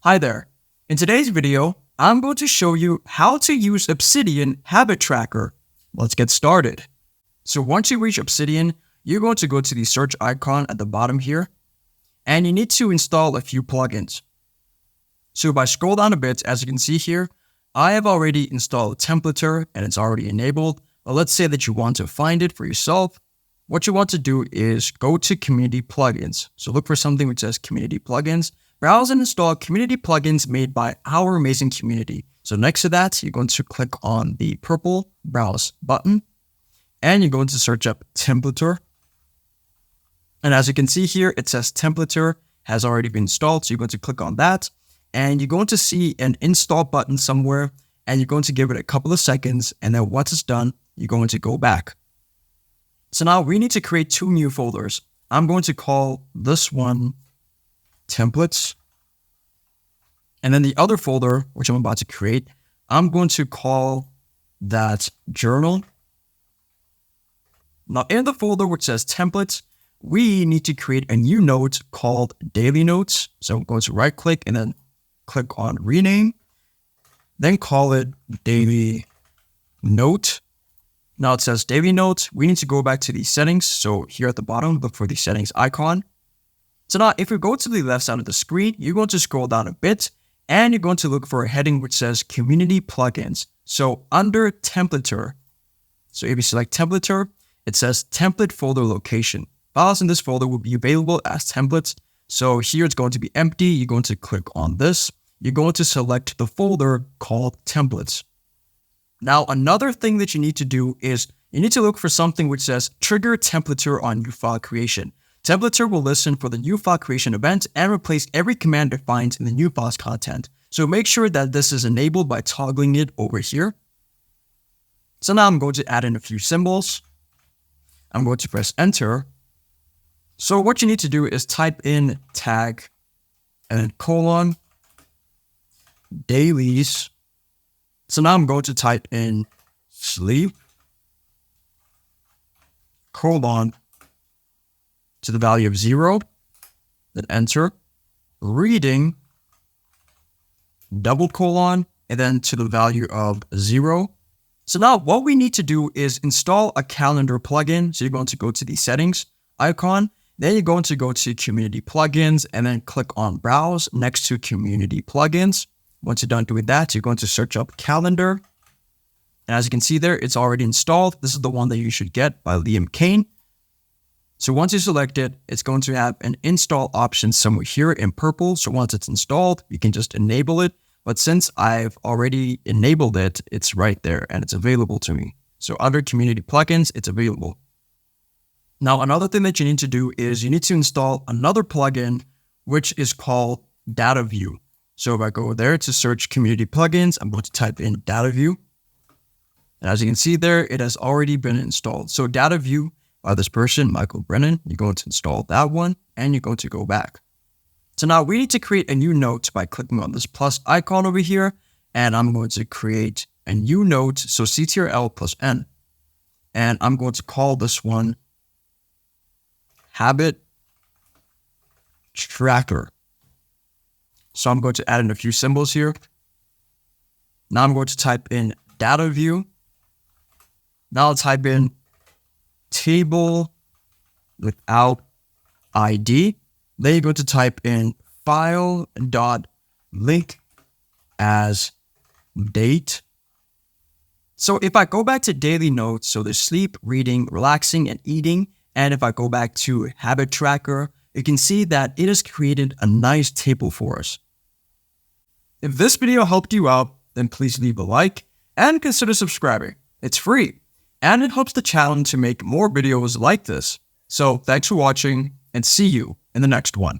Hi there. In today's video, I'm going to show you how to use Obsidian Habit Tracker. Let's get started. So once you reach Obsidian, you're going to go to the search icon at the bottom here, and you need to install a few plugins. So if I scroll down a bit, as you can see here, I have already installed Templater and it's already enabled. But let's say that you want to find it for yourself. What you want to do is go to Community Plugins. So look for something which says Community Plugins. Browse and install community plugins made by our amazing community. So next to that, you're going to click on the purple Browse button, and you're going to search up Templater. And as you can see here, it says Templater has already been installed. So you're going to click on that, and you're going to see an install button somewhere, and you're going to give it a couple of seconds. And then once it's done, you're going to go back. So now we need to create two new folders. I'm going to call this one Templates. And then the other folder, which I'm about to create, I'm going to call that Journal. Now in the folder which says Templates, we need to create a new note called Daily Notes. So I'm going to right click and then click on Rename, then call it Daily Note. Now it says Daily Notes. We need to go back to the settings. So here at the bottom, look for the settings icon. So now if we go to the left side of the screen, you're going to scroll down a bit and you're going to look for a heading which says Community Plugins. So under Templater, so if you select Templater, it says Template Folder Location. Files in this folder will be available as templates. So here it's going to be empty. You're going to click on this. You're going to select the folder called Templates. Now another thing that you need to do is you need to look for something which says Trigger Templater on new file creation. Templater will listen for the new file creation event and replace every command it finds in the new file's content. So make sure that this is enabled by toggling it over here. So now I'm going to add in a few symbols. I'm going to press enter. So what you need to do is type in tag and then colon dailies. So now I'm going to type in sleep colon to the value of 0, then enter, reading, double colon, and then to the value of 0. So now what we need to do is install a calendar plugin. So you're going to go to the settings icon, then you're going to go to community plugins and then click on browse next to community plugins. Once you're done doing that, you're going to search up calendar. And as you can see there, it's already installed. This is the one that you should get by Liam Kane. So once you select it, it's going to have an install option somewhere here in purple. So once it's installed, you can just enable it. But since I've already enabled it, it's right there and it's available to me. So under community plugins, it's available. Now, another thing that you need to do is you need to install another plugin, which is called Data View. So if I go there to search community plugins, I'm going to type in Data View. And as you can see there, it has already been installed. So Data View by this person, Michael Brennan, you're going to install that one and you're going to go back. So now we need to create a new note by clicking on this plus icon over here. And I'm going to create a new note. So CTRL plus N. And I'm going to call this one Habit Tracker. So I'm going to add in a few symbols here. Now I'm going to type in Data View. Now I'll type in table without ID. Then you're going to type in file.link as date. So if I go back to daily notes, so there's sleep, reading, relaxing, and eating. And if I go back to habit tracker, you can see that it has created a nice table for us. If this video helped you out, then please leave a like and consider subscribing. It's free. And it helps the channel to make more videos like this. So thanks for watching and see you in the next one.